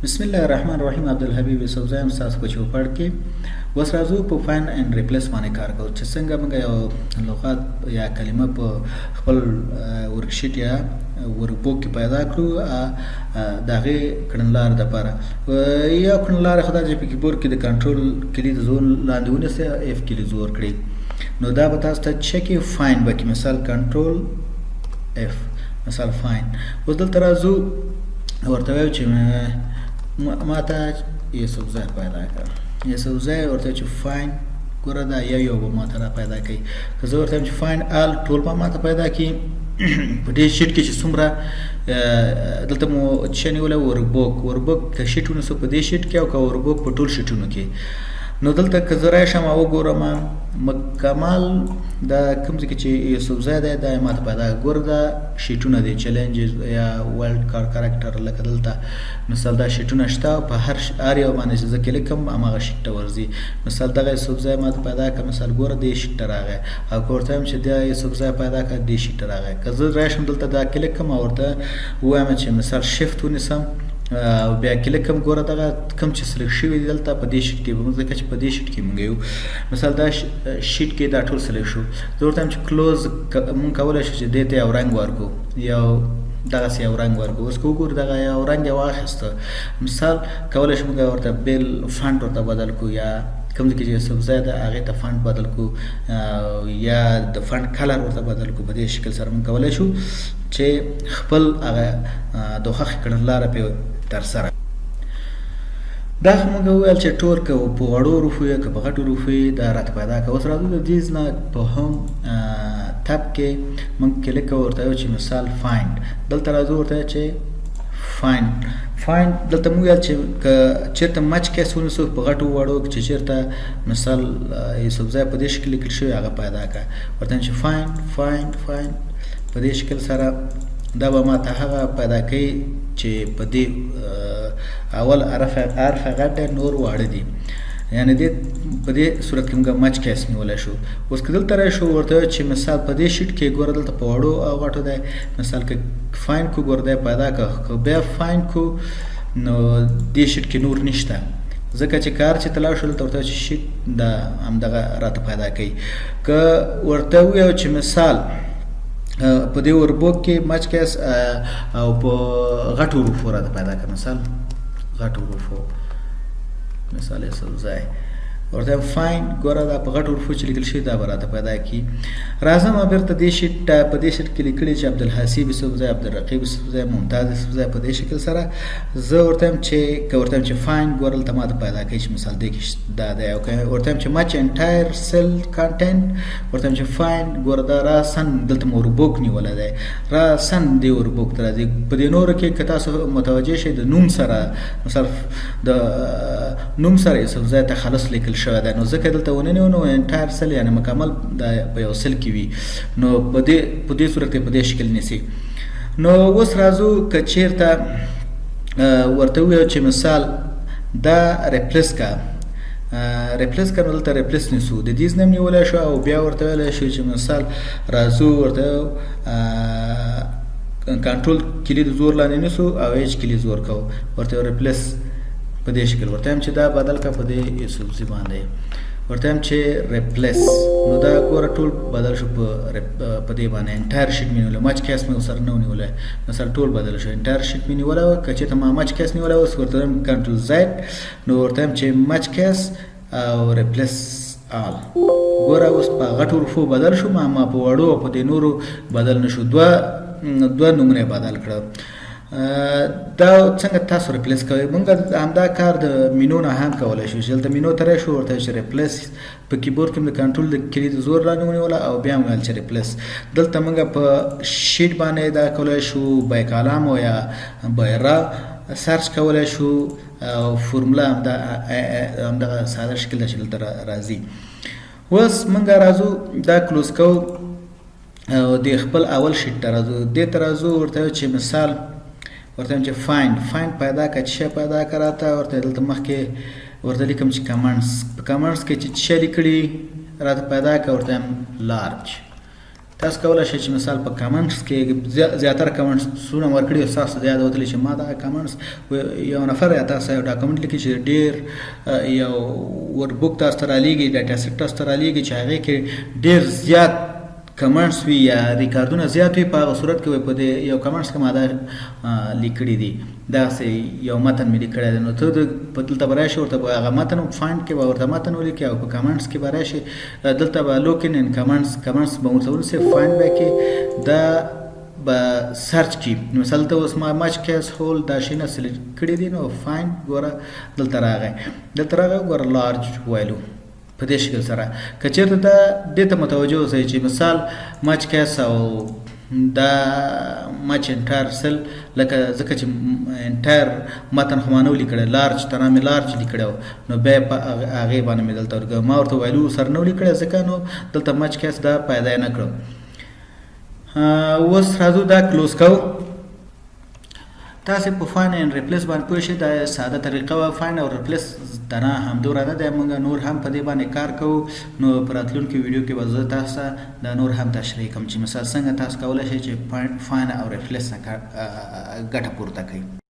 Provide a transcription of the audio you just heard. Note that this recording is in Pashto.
بسم الله الرحمن الرحیم. عبدالحبیب یوسف زایم ستاسو په چوپړ کې اوس راځو په فایند اینډ ریپلیس باندې کار کوو چې څنګه موږ یو لغت یا کلمه په خپل ورکشیټ یا ورکبوک کې پیدا کړو د هغې کړنلارې دپاره. یا کړنلاره خو دا چې په کیبورډ کې د کنټرول کلي د زور لاندې ونیسئ اف کلي زور کړئ، نو دا به تاسو ته چک فایند به کړي، مثال کنټرول اف مثال فایند. اوس دلته راځو ورته وایو چې ما ته یوسف زای پیدا کړه، یوسف زای ورته چې فایند ګوره دا یو به ما ته را پیدا کوي. که زه ورته چې فایند آل ټول به ما ته پیدا کړي په دې شیټ کې چې څومره دلته مو څه نیولی ورکبوک که شیټ ونیسو په دې شیټ کې او که ورکبوک په ټول شیټونو کې. نو دلته که زه راشم او وګورم مکمل دا کوم ځای کې چې یوسف زای دی دا یې ما ته پیدا ګوره دا شیټونه دي چیلنجز یا ورلډ کار کرکټر لکه دلته مثال دا شیټونه شته په هر یو باندې چې زه کلیک کوم هماغه شیټ ته ورځي. مثال دغه یوسف زای ما ته پیدا کړه، مثال ګوره دې شیټ ته راغی او که ورته وایم چې دا یوسف زای پیدا کړه دې شیټ ته راغی. که زه راشم دلته دا کلیک کوم او ورته ووایم چې مثال شفت ونیسم او بیا کلیک کوم ګوره دغه کوم چې سلیکټ شوي دي دلته په دې شیټ کې به موږ ځکه چې په دې شیټ کې موږ یو مثال دا شیټ کې دا ټول سلیکټ شو. زه ورته وایم چې کلوز موږ کولی شو چې دې ته یو رنګ ورکړو یو دغسې یو رنګ ورکړو. اوس که وګورو دغه یو رنګ یې واخیسته مثال کولی شو موږ ورته بیل فنټ ورته بدل کړو یا کوم ځای کې چې یوسف زای ده هغې ته فنټ بدل کړو یا د فنټ کلر ورته بدل کړو. په دې شکل سره موږ کولی شو چې خپل هغه د خوښې کړنلاره پرې ترسره. دا خو موږ وویل چې ټول که په وړو حروفو یا که په غټو حروفو یې دا راته پیدا کړه. اوس راځو د دې نه په هم تب کې موږ کلیک کوو ورته وایو چې مثال فایند. دلته راځو ورته وایو چې فایند دلته موږ ویل چې که چېرته مچ کیس ونیسو په غټو وړو چې چېرته مثال یوسف زای په دې شکل لیکل شوی هغه پیدا کړه. ورته وایم چې فایند په دې شکل سره دا به ما ته هغه پیدا کوي چې په دې اول حرف غټ دی نور واړه دي، یعنې دې په دې صورت کې موږ مچ کیس نیولی شو. اوس که دلته راشو ورته وایو چې مثال په دې شیټ کې ګوره دلته په وړو او غټو دی، مثال که فایند کو ګوره دی پیدا کړه، که بیا فایند کو نو دې شیټ کې نور نشته ځکه چې کار چې ته لاړ شو دلته ورته وایو چې شیټ دا همدغه راته پیدا کوي. که ورته ووایو چې مثال په دې ورکبوک کې مچ کیس او په غټو حروفو راته پیدا کړه، مثال غټو حروفو مثال یوسف زای ورته فایند ګوره دا په غټو حروفو چې لیکل شوي دا به راته پیدا کړي. راځم بېرته دې شیټ په دې شیټ کې لیکلي چې عبدالحسیب یوسف زای، عبدالرقیب یوسف زای، ممتاز یوسف زای په دې شکل سره. زه ورته وایم چې که ورته وایم چې فایند ګوره دلته ما ته پیدا کوي چې مثال دې کې دا دی. او که ورته وایم چې مچ انټایر سیل کانټینټ ورته وایم چې فایند ګوره دا راسن دلته مو ورکبوک نیولی دی راسن دې ورکبوک ته راځي. په دې نورو کې که تاسو متوجه شئ د نوم سره مثال د نوم سره یوسف زای تخلص لیکل شوی دی، نو ځکه دلته ونیو نو انټایر سل یعنې مکمل دا په یو سل کې وي، نو په دې صورت کې په دې شکل نیسي. نو اوس راځو که چېرته ورته ووایو چې مثال دا ریپلیس کا نو دلته ریپلیس نیسو د دې نه هم نیولی شو او بیا ورته ویلی شو چې مثال راځو ورته کنټرول کلي د زور لاندې نیسو او ایچ کلي زور کوو ورته ریپلیس په دې شکل. ورته وایم چې دا بدل کړه په دې یوسف زی باندې، ورته وایم چې ریپلیس نو دا ګوره ټول بدل شو په دې باندې. انټایر شیټ مې نیولی مچ کیس مې ورسره نه و نیولی، مثال ټول بدل شو. انټایر شیټ مې نیولی وه که چېرته ما مچ کیس نیولی اوس ورته وایم کنټرول زیډ نو ورته وایم چې مچ کیس او ریپلیس آل ګوره اوس په غټو حروفو بدل شو، ما په وړو او په دې نورو بدل نه شو. دوه نومونه بدل کړه. دا څنګه تاسو ریپلیس کوئ؟ موږ همدا کار د مینو نه هم کولی شو چې دلته مینو ته راشو ورته چې ریپلیس په کیبورډ کې د کنټرول د کلي د زور لاندې ونیوله او بیا مو ویل چې ریپلیس. دلته موږ په شیټ باندې دا کولی شو بای کالم او یا بای را سرچ کولی شو او فورمولا همدغه ساده شکل ده چې دلته راځي. اوس موږ راځو دا کلوز کوو او د خپل اول شیټ ته راځو. دې ته راځو ورته چې مثال ورته وایم چې فایند پیدا کړه چې شی پیدا کړه راته ورته دلته مخکې ورته لیکم چې کمنټس په کمنټس کې چې څه لیکلي راته پیدا کړه ورته وایم لارج تاسو کولای شئ چې مثال په کمنټس کې زیاتره کمنټسونه ورکړي او تاسو د یاد وتلی چې ما دا کمنټس یو نفر یا تاسو یو ډاکومنټ لیکي چې ډېر یو وربوک تاسو ته رالیږي ډاټا سیټ تاسو ته رالیږي چې هغې کې ډېر زیات کمنټس وي یا ریکارډونه زیات وي په هغه صورت کې په دې یو کمنټس کې ما دا لیکړي دي داسې یو متن مې لیکلی دی نو ته په دلته به راشي ورته به هغه متن فاینډ کې به ورته متن ولیکي او په کمنټس کې به راشي دلته به لوکن ان کمنټس به ورته ونیسي فاینډ به کې دا به سرچ کړي مثال ته اوس ما مچ کیس هول دا شیونه سلیکټ کړي دي نو فاینډ ګوره دلته راغی ګوره لارج ویلو په دې شکل سره که چېرته دا دې ته متوجه اوسئ چې مثال مچ کیس او دا مچ انټایر سل لکه ځکه چې انټایر متن خو ما نه و لیکلی لارج تنه مې لارج لیکلی نو بیا په هغې باندې مې دلته ورکړه ما ورته ویلو سر نه و لیکلی ځکه نو دلته مچ کیس دا پیدا یې نه کړو اوس راځو دا کلوز کوو تاسې په فاین اینډ ریپلیس باندې پوه شئ دا ساده طریقه وه فاین او ریپلیس دنه همدومره نه دی موږ نور هم په دې باندې کار کوو نو په راتلونکي ویډیو کې به زه تاسو ته دا نور هم تشریح کوم چې مثال څنګه تاسو کولی شئ چې فاین او ریپلیس نه ګټه پورته کړئ